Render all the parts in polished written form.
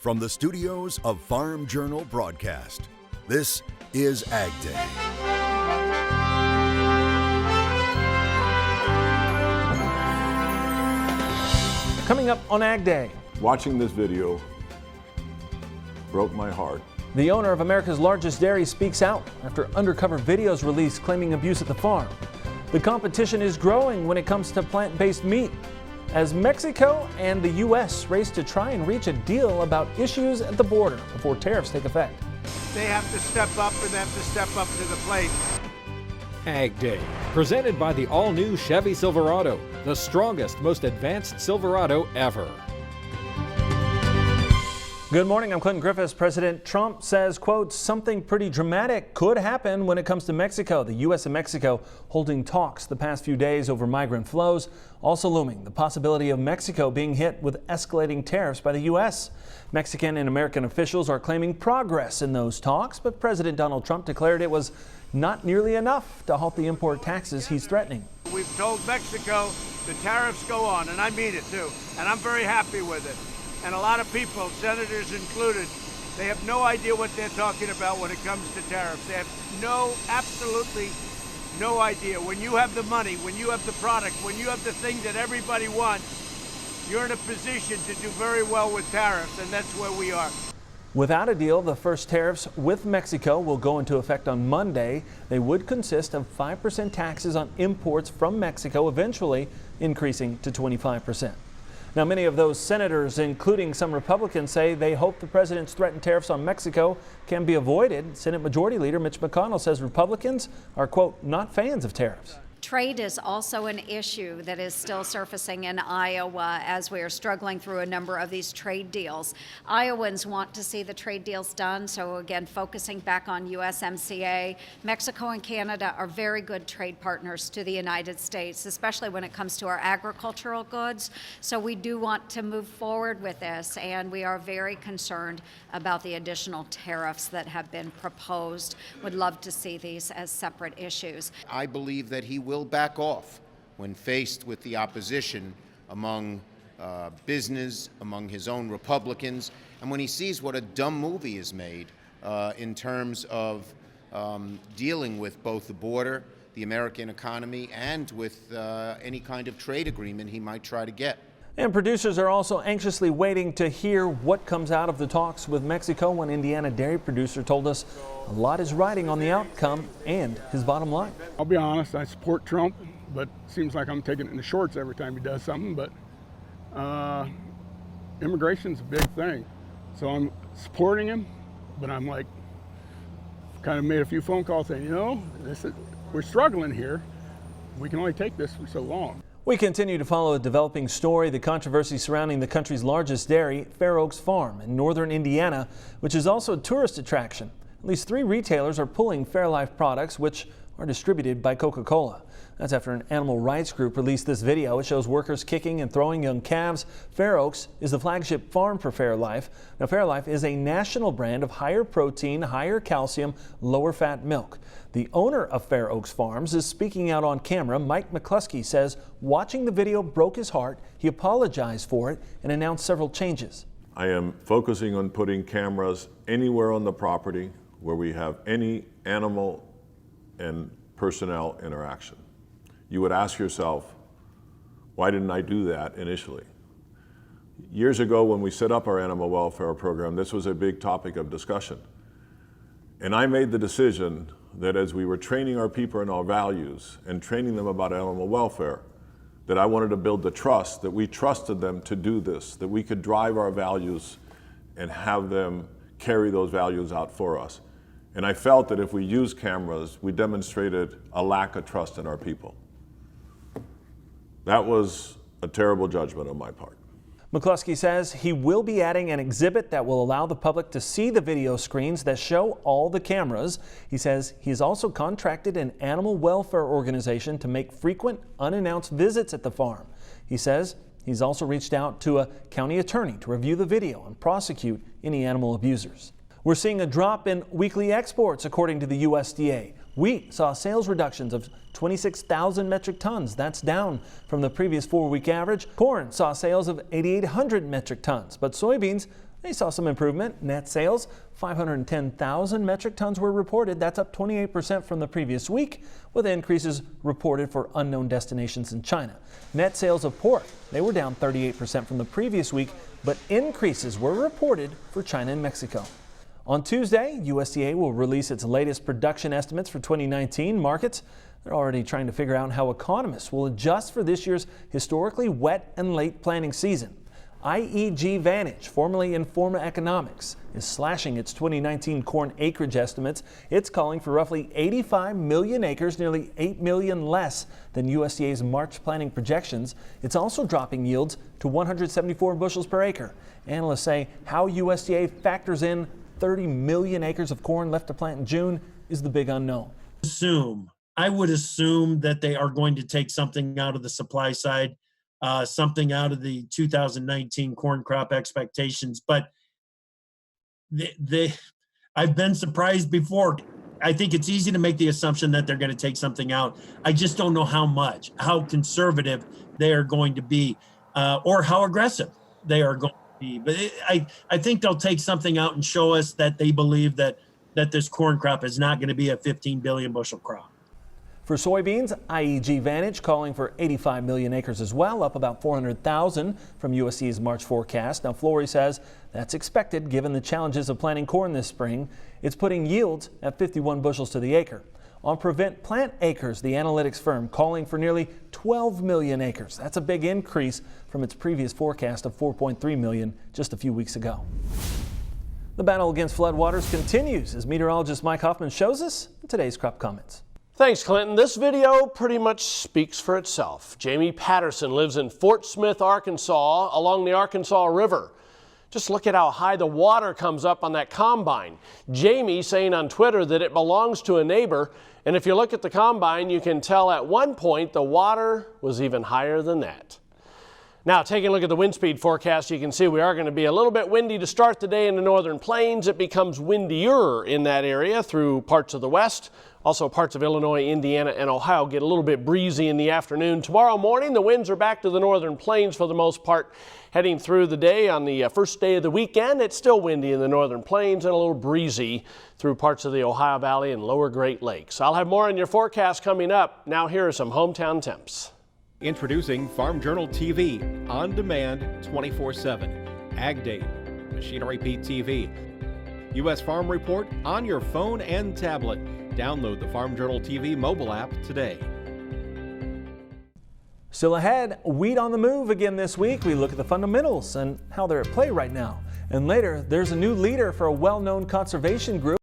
From the studios of Farm Journal Broadcast, this is AgDay. Coming up on AgDay. Watching this video broke my heart. The owner of America's largest dairy speaks out after undercover videos released claiming abuse at the farm. The competition is growing when it comes to plant-based meat, as Mexico and the U.S. race to try and reach a deal about issues at the border before tariffs take effect. They have to step up and they have to step up to the plate. AgDay, presented by the all-new Chevy Silverado, the strongest, most advanced Silverado ever. Good morning, I'm Clinton Griffiths. President Trump says, quote, something pretty dramatic could happen when it comes to Mexico. The U.S. and Mexico holding talks the past few days over migrant flows. Also looming, the possibility of Mexico being hit with escalating tariffs by the U.S. Mexican and American officials are claiming progress in those talks, but President Donald Trump declared it was not nearly enough to halt the import taxes he's threatening. We've told Mexico the tariffs go on, and I mean it too, and I'm very happy with it. And a lot of people, senators included, they have no idea what they're talking about when it comes to tariffs. They have absolutely no idea. When you have the money, when you have the product, when you have the thing that everybody wants, you're in a position to do very well with tariffs, and that's where we are. Without a deal, the first tariffs with Mexico will go into effect on Monday. They would consist of 5% taxes on imports from Mexico, eventually increasing to 25%. Now, many of those senators, including some Republicans, say they hope the president's threatened tariffs on Mexico can be avoided. Senate Majority Leader Mitch McConnell says Republicans are, quote, not fans of tariffs. Trade is also an issue that is still surfacing in Iowa as we are struggling through a number of these trade deals. Iowans want to see the trade deals done, so again, focusing back on USMCA. Mexico and Canada are very good trade partners to the United States, especially when it comes to our agricultural goods. So we do want to move forward with this, and we are very concerned about the additional tariffs that have been proposed. Would love to see these as separate issues. I believe that he will back off when faced with the opposition among business, among his own Republicans, and when he sees what a dumb movie is made in terms of dealing with both the border, the American economy, and with any kind of trade agreement he might try to get. And producers are also anxiously waiting to hear what comes out of the talks with Mexico. One Indiana dairy producer told us a lot is riding on the outcome and his bottom line. I'll be honest, I support Trump, but it seems like I'm taking it in the shorts every time he does something. But immigration's a big thing. So I'm supporting him, but I'm like, kind of made a few phone calls saying, we're struggling here. We can only take this for so long. We continue to follow a developing story, the controversy surrounding the country's largest dairy, Fair Oaks Farm in northern Indiana, which is also a tourist attraction. At least 3 retailers are pulling Fairlife products, which are distributed by Coca-Cola. That's after an animal rights group released this video. It shows workers kicking and throwing young calves. Fair Oaks is the flagship farm for Fairlife. Now, Fairlife is a national brand of higher protein, higher calcium, lower fat milk. The owner of Fair Oaks Farms is speaking out on camera. Mike McCluskey says watching the video broke his heart. He apologized for it and announced several changes. I am focusing on putting cameras anywhere on the property where we have any animal and personnel interaction. You would ask yourself, why didn't I do that initially? Years ago, when we set up our animal welfare program, this was a big topic of discussion. And I made the decision that as we were training our people in our values and training them about animal welfare, that I wanted to build the trust, that we trusted them to do this, that we could drive our values and have them carry those values out for us. And I felt that if we used cameras, we demonstrated a lack of trust in our people. That was a terrible judgment on my part. McCluskey says he will be adding an exhibit that will allow the public to see the video screens that show all the cameras. He says he's also contracted an animal welfare organization to make frequent unannounced visits at the farm. He says he's also reached out to a county attorney to review the video and prosecute any animal abusers. We're seeing a drop in weekly exports, according to the USDA. Wheat saw sales reductions of 26,000 metric tons. That's down from the previous 4-week average. Corn saw sales of 8,800 metric tons, but soybeans They saw some improvement. Net sales, 510,000 metric tons were reported. That's up 28% from the previous week, with increases reported for unknown destinations in China. Net sales of pork, they were down 38% from the previous week, but increases were reported for China and Mexico. On Tuesday, USDA will release its latest production estimates for 2019 markets. They're already trying to figure out how economists will adjust for this year's historically wet and late planting season. AgVantage, formerly Informa Economics, is slashing its 2019 corn acreage estimates. It's calling for roughly 85 million acres, nearly 8 million less than USDA's March planting projections. It's also dropping yields to 174 bushels per acre. Analysts say how USDA factors in 30 million acres of corn left to plant in June is the big unknown. I would assume that they are going to take something out of the supply side, something out of the 2019 corn crop expectations. But I've been surprised before. I think it's easy to make the assumption that they're going to take something out. I just don't know how much, how conservative they are going to be, or how aggressive they are going to be. But I think they'll take something out and show us that they believe that this corn crop is not going to be a 15 billion bushel crop. For soybeans, AgVantage calling for 85 million acres as well, up about 400,000 from USDA's March forecast. Now, Flory says that's expected given the challenges of planting corn this spring. It's putting yields at 51 bushels to the acre. On Prevent Plant Acres, the analytics firm calling for nearly 12 million acres. That's a big increase from its previous forecast of 4.3 million just a few weeks ago. The battle against floodwaters continues, as meteorologist Mike Hoffman shows us in today's Crop Comments. Thanks, Clinton. This video pretty much speaks for itself. Jamie Patterson lives in Fort Smith, Arkansas, along the Arkansas River. Just look at how high the water comes up on that combine. Jamie saying on Twitter that it belongs to a neighbor, and if you look at the combine, you can tell at one point the water was even higher than that. Now, taking a look at the wind speed forecast, you can see we are going to be a little bit windy to start the day in the northern plains. It becomes windier in that area through parts of the west. Also, parts of Illinois, Indiana, and Ohio get a little bit breezy in the afternoon. Tomorrow morning, the winds are back to the northern plains for the most part. Heading through the day on the first day of the weekend, it's still windy in the northern plains and a little breezy through parts of the Ohio Valley and lower Great Lakes. I'll have more on your forecast coming up. Now, here are some hometown temps. Introducing Farm Journal TV, on demand 24/7. AgDay, Machinery Pete TV. U.S. Farm Report on your phone and tablet. Download the Farm Journal TV mobile app today. Still ahead, wheat on the move again this week. We look at the fundamentals and how they're at play right now. And later, there's a new leader for a well-known conservation group.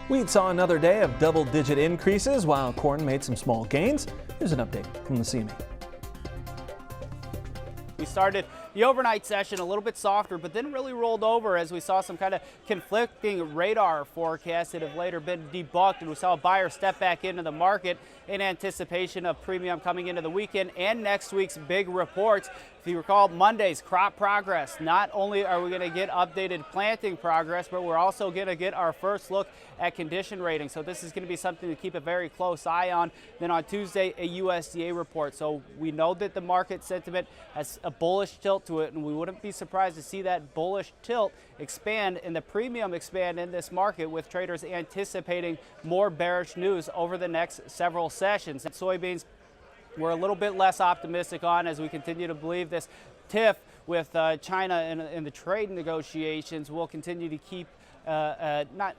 Wheat saw another day of double-digit increases while corn made some small gains. Here's an update from the CME. We started the overnight session a little bit softer, but then really rolled over as we saw some kind of conflicting radar forecasts that have later been debunked, and we saw a buyer step back into the market in anticipation of premium coming into the weekend and next week's big reports. If you recall, Monday's crop progress. Not only are we going to get updated planting progress, but we're also going to get our first look at condition rating. So this is going to be something to keep a very close eye on. Then on Tuesday, a USDA report. So we know that the market sentiment has a bullish tilt to it, and we wouldn't be surprised to see that bullish tilt expand and the premium expand in this market, with traders anticipating more bearish news over the next several sessions. And soybeans, we're a little bit less optimistic on, as we continue to believe this tiff with China in the trade negotiations will continue to keep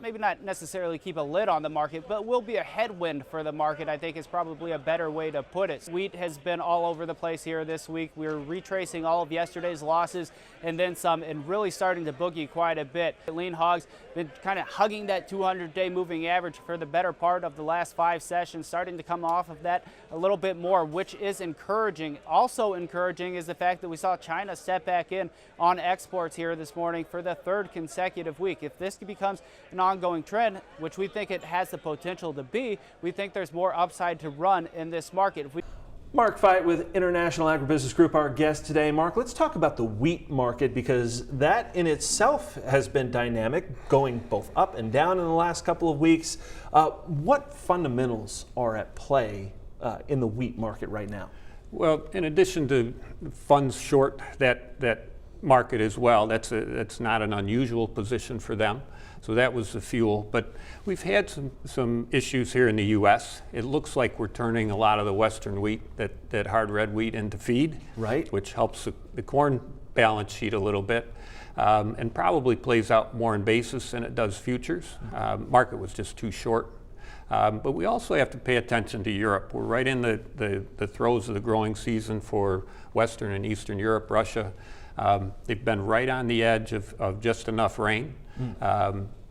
maybe not necessarily keep a lid on the market, but will be a headwind for the market, I think is probably a better way to put it. Wheat has been all over the place here this week. We're retracing all of yesterday's losses and then some, and really starting to boogie quite a bit. Lean hogs been kind of hugging that 200-day moving average for the better part of the last 5 sessions, starting to come off of that a little bit more, which is encouraging. Also encouraging is the fact that we saw China step back in on exports here this morning for the 3rd consecutive week. If this becomes an ongoing trend, which we think it has the potential to be, we think there's more upside to run in this market. Mark Fite with International Agribusiness Group, our guest today. Mark, let's talk about the wheat market, because that in itself has been dynamic, going both up and down in the last couple of weeks. What fundamentals are at play in the wheat market right now? Well, in addition to funds short that market as well, that's not an unusual position for them. So that was the fuel. But we've had some issues here in the U.S. It looks like we're turning a lot of the Western wheat, that hard red wheat, into feed, right? Which helps the corn balance sheet a little bit, and probably plays out more in basis than it does futures. Market was just too short. But we also have to pay attention to Europe. We're right in the throes of the growing season for Western and Eastern Europe, Russia. They've been right on the edge of just enough rain.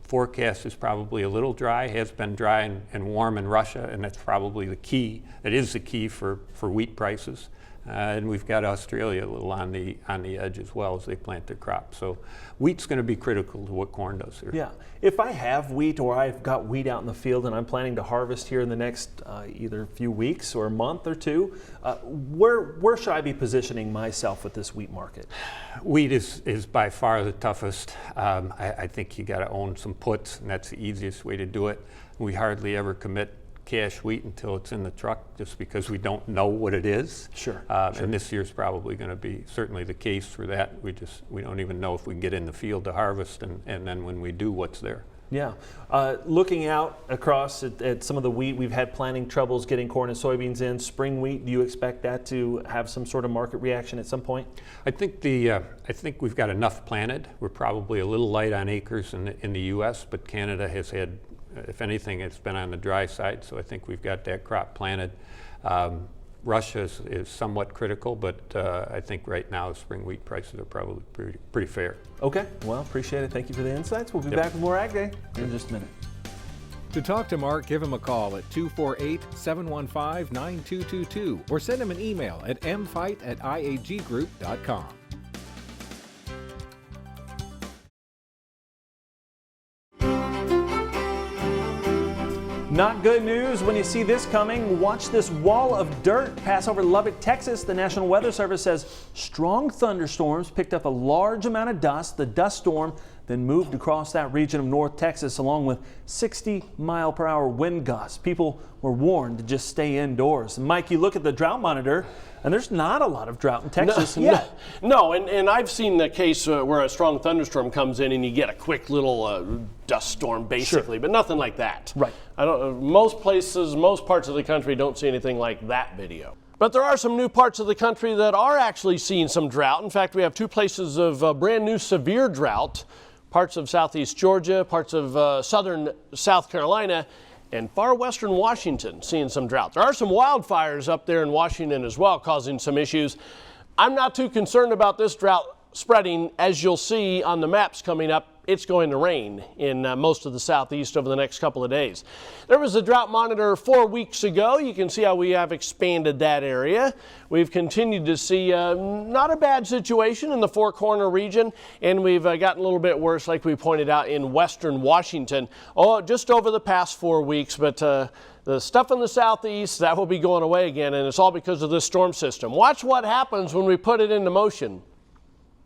Forecast is probably a little dry, has been dry and warm in Russia, and that's probably the key. That is the key for wheat prices. And we've got Australia a little on the edge as well as they plant their crop. So wheat's going to be critical to what corn does here. Yeah. If I have wheat or I've got wheat out in the field and I'm planning to harvest here in the next either a few weeks or a month or two, where should I be positioning myself with this wheat market? Wheat is by far the toughest. I think you got to own some puts, and that's the easiest way to do it. We hardly ever commit cash wheat until it's in the truck, just because we don't know what it is. Sure. And this year's probably going to be certainly the case for that. We don't even know if we can get in the field to harvest, and then when we do, what's there. Yeah. Looking out across at some of the wheat, we've had planting troubles getting corn and soybeans in. Spring wheat, do you expect that to have some sort of market reaction at some point? I think we've got enough planted. We're probably a little light on acres in the U.S., but Canada has had, if anything, it's been on the dry side, so I think we've got that crop planted. Russia is somewhat critical, but I think right now spring wheat prices are probably pretty fair. Okay, well, appreciate it. Thank you for the insights. We'll be back with more Ag Day in just a minute. To talk to Mark, give him a call at 248-715-9222 or send him an email at mfight@iaggroup.com. Not good news when you see this coming. Watch this wall of dirt pass over Lubbock, Texas. The National Weather Service says strong thunderstorms picked up a large amount of dust. The dust storm then moved across that region of North Texas along with 60-mile-per-hour wind gusts. People were warned to just stay indoors. And Mike, you look at the drought monitor, and there's not a lot of drought in Texas yet. No, and I've seen the case where a strong thunderstorm comes in and you get a quick little dust storm, basically, but nothing like that. Right. Most places, most parts of the country don't see anything like that video. But there are some new parts of the country that are actually seeing some drought. In fact, we have two places of brand new severe drought. Parts of southeast Georgia, parts of southern South Carolina, and far western Washington seeing some drought. There are some wildfires up there in Washington as well, causing some issues. I'm not too concerned about this drought spreading. As you'll see on the maps coming up, it's going to rain in most of the southeast over the next couple of days. There was a drought monitor 4 weeks ago. You can see how we have expanded that area. We've continued to see not a bad situation in the Four Corner region, and we've gotten a little bit worse, like we pointed out, in western Washington just over the past 4 weeks. But the stuff in the southeast, that will be going away again, and it's all because of this storm system. Watch what happens when we put it into motion.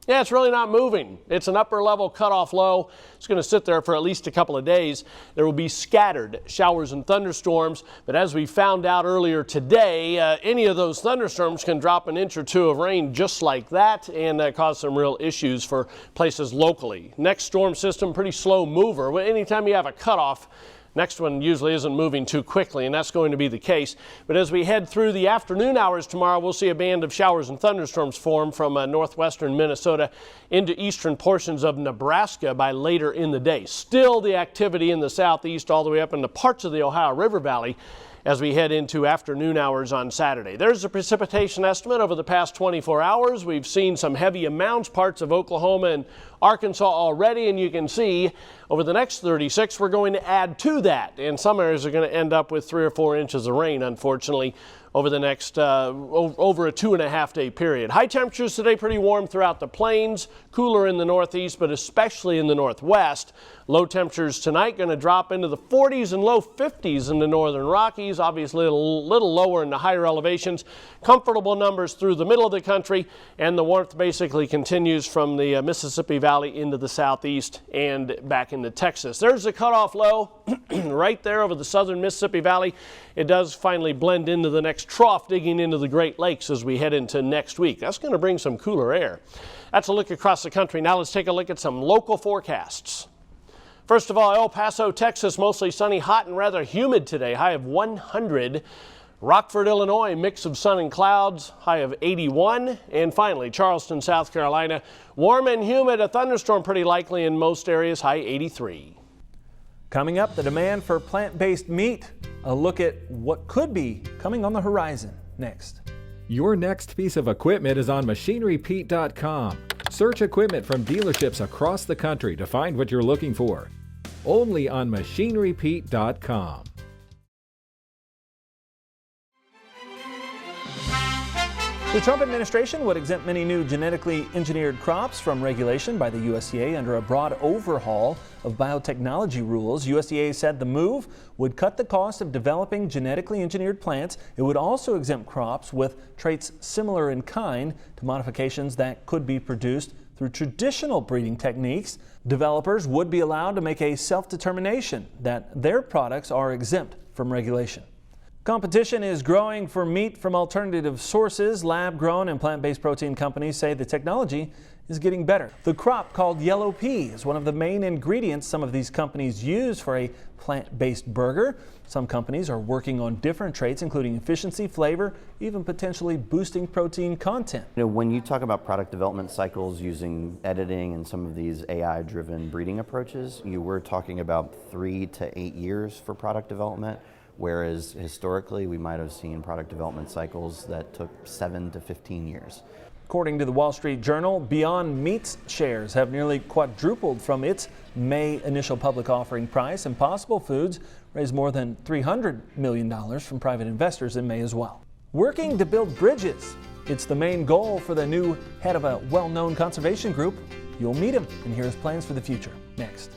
Yeah, it's really not moving. It's an upper level cutoff low. It's going to sit there for at least a couple of days. There will be scattered showers and thunderstorms, but as we found out earlier today, any of those thunderstorms can drop an inch or two of rain just like that and cause some real issues for places locally. Next storm system, pretty slow mover. Anytime you have a cutoff, next one usually isn't moving too quickly, and that's going to be the case. But as we head through the afternoon hours tomorrow, we'll see a band of showers and thunderstorms form from northwestern Minnesota into eastern portions of Nebraska by later in the day. Still the activity in the southeast all the way up into parts of the Ohio River Valley as we head into afternoon hours on Saturday. There's a precipitation estimate over the past 24 hours. We've seen some heavy amounts, parts of Oklahoma and Arkansas already, and you can see over the next 36 we're going to add to that, and some areas are going to end up with 3 or 4 inches of rain, unfortunately, over the next over a 2.5 day period. High temperatures today, pretty warm throughout the plains, cooler in the northeast, but especially in the northwest. Low temperatures tonight going to drop into the 40s and low 50s in the northern Rockies, obviously a little lower in the higher elevations. Comfortable numbers through the middle of the country, and the warmth basically continues from the Mississippi Valley into the southeast and back into Texas. There's the cutoff low right there over the southern Mississippi Valley. It does finally blend into the next next trough digging into the Great Lakes as we head into next week. That's going to bring some cooler air. That's a look across the country. Now let's take a look at some local forecasts. First of all, El Paso, Texas, mostly sunny, hot and rather humid today, high of 100. Rockford, Illinois, mix of sun and clouds, high of 81. And finally, Charleston, South Carolina, warm and humid, a thunderstorm pretty likely in most areas, high 83. Coming up, the demand for plant-based meat. A look at what could be coming on the horizon next. Your next piece of equipment is on MachineryPete.com. Search equipment from dealerships across the country to find what you're looking for. Only on MachineryPete.com. The Trump administration would exempt many new genetically engineered crops from regulation by the USDA under a broad overhaul of biotechnology rules. USDA said the move would cut the cost of developing genetically engineered plants. It would also exempt crops with traits similar in kind to modifications that could be produced through traditional breeding techniques. Developers would be allowed to make a self-determination that their products are exempt from regulation. Competition is growing for meat from alternative sources. Lab-grown and plant-based protein companies say the technology is getting better. The crop, called yellow pea, is one of the main ingredients some of these companies use for a plant-based burger. Some companies are working on different traits, including efficiency, flavor, even potentially boosting protein content. You know, when you talk about product development cycles using editing and some of these AI-driven breeding approaches, you were talking about 3 to 8 years for product development. Whereas historically, we might have seen product development cycles that took 7 to 15 years. According to the Wall Street Journal, Beyond Meat's shares have nearly quadrupled from its May initial public offering price. Impossible Foods raised more than $300 million from private investors in May as well. Working to build bridges. It's the main goal for the new head of a well-known conservation group. You'll meet him and hear his plans for the future next.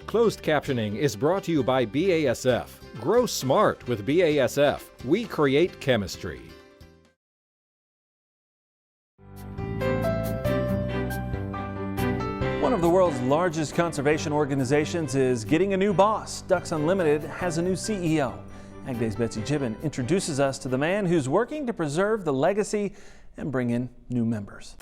Closed captioning is brought to you by BASF. Grow smart with BASF. We create chemistry. One of the world's largest conservation organizations is getting a new boss. Ducks Unlimited has a new CEO. AgDay's Betsy Gibbon introduces us to the man who's working to preserve the legacy and bring in new members.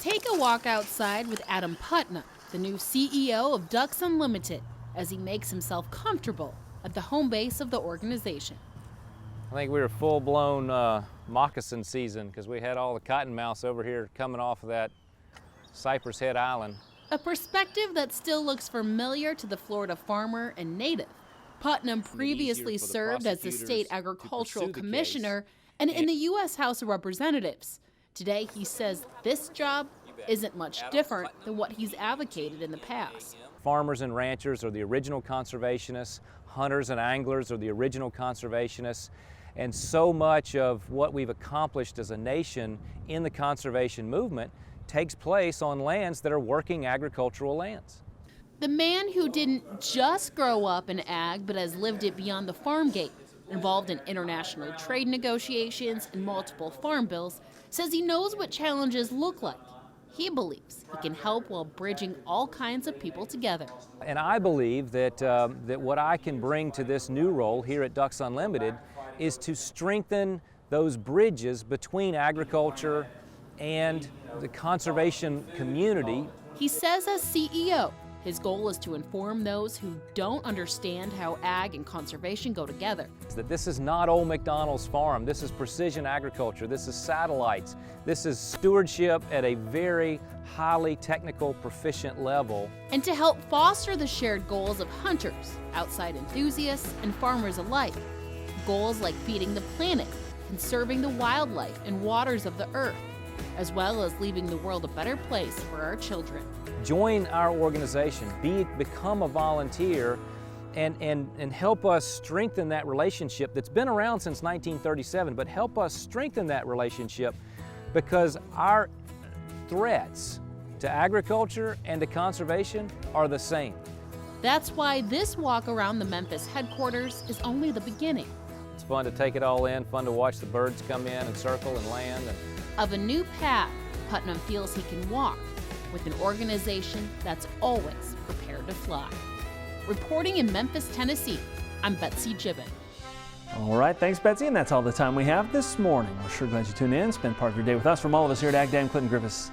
Take a walk outside with Adam Putnam, the new CEO of Ducks Unlimited, as he makes himself comfortable at the home base of the organization. I think we were full-blown moccasin season because we had all the cottonmouths over here coming off of that Cypress Head Island. A perspective that still looks familiar to the Florida farmer and native. Putnam previously served as the state agricultural commissioner and in the U.S. House of Representatives. Today, he says this job isn't much different than what he's advocated in the past. Farmers and ranchers are the original conservationists. Hunters and anglers are the original conservationists. And so much of what we've accomplished as a nation in the conservation movement takes place on lands that are working agricultural lands. The man who didn't just grow up in ag, but has lived it beyond the farm gate, involved in international trade negotiations and multiple farm bills, says he knows what challenges look like. He believes he can help while bridging all kinds of people together. And I believe that, that what I can bring to this new role here at Ducks Unlimited is to strengthen those bridges between agriculture and the conservation community. He says as CEO, his goal is to inform those who don't understand how ag and conservation go together. That this is not old McDonald's farm. This is precision agriculture. This is satellites. This is stewardship at a very highly technical, proficient level. And to help foster the shared goals of hunters, outside enthusiasts, and farmers alike. Goals like feeding the planet, conserving the wildlife and waters of the earth, as well as leaving the world a better place for our children. Join our organization, become a volunteer, and help us strengthen that relationship that's been around since 1937, but help us strengthen that relationship because our threats to agriculture and to conservation are the same. That's why this walk around the Memphis headquarters is only the beginning. It's fun to take it all in, fun to watch the birds come in and circle and land. Of a new path Putnam feels he can walk with an organization that's always prepared to fly. Reporting in Memphis, Tennessee, I'm Betsy Gibbon. All right, thanks, Betsy, and that's all the time we have this morning. We're sure glad you tuned in. Spend part of your day with us. From all of us here at AgDay, I'm Clinton Griffiths.